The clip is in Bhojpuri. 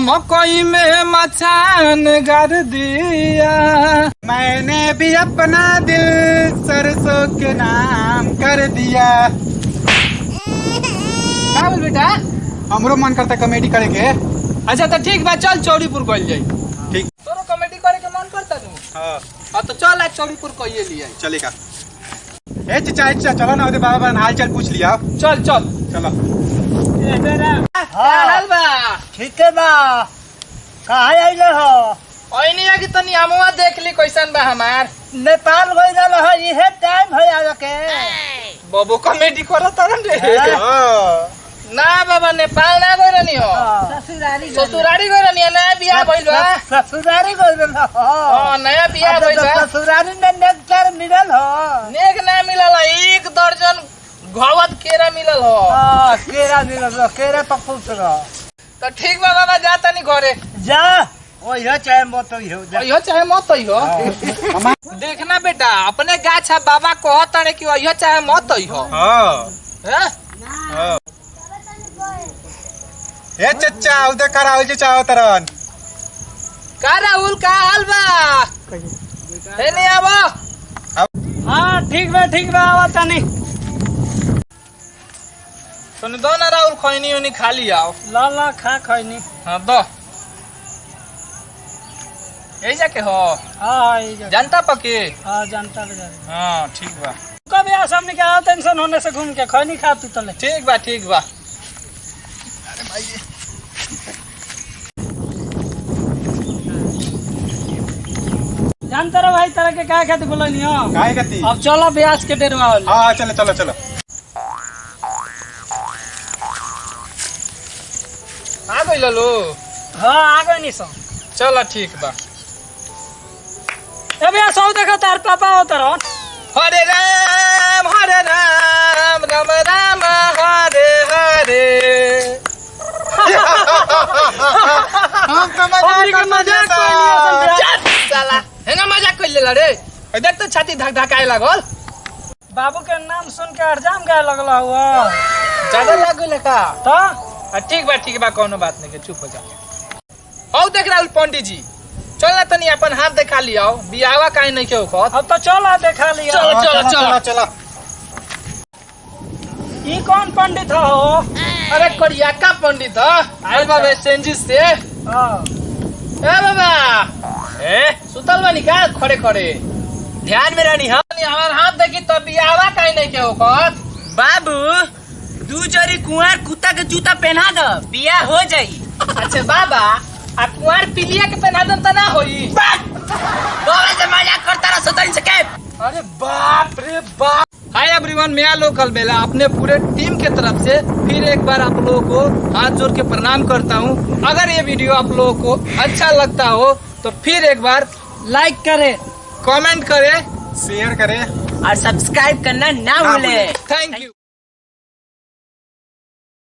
मकई में मचान कर दिया, मैंने भी अपना दिल सरसों के नाम कर दिया। का बोल बेटा? हमरो मन करता कॉमेडी करे के। अच्छा तो ठीक बा, चल चौड़ीपुर कइल जाई। ठीक। तोरो कॉमेडी करे के मन करता नु? हां तो चल आज चौड़ीपुर कइए लिया। चलेगा। ए चाचा चलो ना, बाबा बहन हाल चाल पूछ लिया। चल चल चलो। हाल बा? ठीक है बा। कहाँ आइले हो? ओइनी है कि तनी हमवा देख ली कैसन बा हमार। नेपाल गइल रह, इहे टाइम है आवे के। बाबू कॉमेडी करत रहन रे। हां ना बाबा, नेपाल ना गइलनी हो। ससुरारी गइलनी है, नया बियाह भइल बा। ससुरारी गइल रह। हां नया बियाह भइल बा। ससुरारी में नेकचार मिलल हो। नेक ना मिलल, एक दर्जन घवत केरा मिलल हो। हां केरा मिलल हो, केरा तो खुश रह। तो ठीक बा बाबा, जा तनी घरे। जा ओइहो चाहे मत हो जा। यो चाहे मत हो। देखना बेटा, अपने गाछ है बाबा कहत रे कि यो चाहे मत हो। हां हैं? ए चचा उधर कराओ जे चाहो तरन। का राहुल, का हाल बा? हे नहीं आबो। हां ठीक बा आवा तनी। तने दो ना राहुल, खैनी उनी खा लियाओ। ला खा खैनी। हां दो। यही जाके हो? हां ई जा। जनता पके? हां जानता बजा। हां ठीक बा। कभी आ सामने के आओ, टेंशन होने से घूम के खैनी खा तू तले। ठीक बा ठीक बा। जानता रहो भाई, तरह के क्या खाते बोलनी हो? काहे गति? अब चलो ब्यास के डेरवा वाले। हां चलो चलो चलो। आ गइल लो? हां आ गए नी सो। चलो ठीक बा। ए ब्यास हो, देखो तार पापा हो तरह। हरे राम राम राम हरे हरे। हम तो मजाक कर लिया। साला हेना मजाक कर लेला रे। देख तो छाती धक धकाए लागल। बाबू के नाम सुन के हरजाम गाय लगला हुआ। ज्यादा लाग गइल का? तो ठीक बा कोनो बात नहीं के, चुप हो जा। औ देख राहुल पंडित जी, चल ना तनी अपन हाथ दिखा लियाओ। बियाहवा काहे नहीं के ओखत? अब तो चलो देखा लिया। चलो। चलो। ई कौन पंडित हो? अरे करिया का पंडित ह, आइल बा सेंजिस से। हां ए बाबा, सुतल बानी का? खड़े खड़े ध्यान में रहनी। हमार हाथ देखी तो बियाहवा काहे नहीं के ओखत? बाबू दू जोड़ी कुंवर कुत्ता के जूता पहना दो, बिया हो जाई। अच्छा बाबा, आ कुंवर पिलिया के पहना दम त ना होई? बाबा से मजाक करता रहा, सोचनी से के। अरे बाप रे बाप। हाय एवरीवन, मैं लोकल बेला अपने पूरे टीम के तरफ से फिर एक बार आप लोगों को हाथ जोड़ के प्रणाम करता हूँ। अगर ये वीडियो आप लोगों को अच्छा लगता हो तो फिर एक बार लाइक करे, कमेंट करें, शेयर करें और सब्सक्राइब करना ना भूले। Thank you.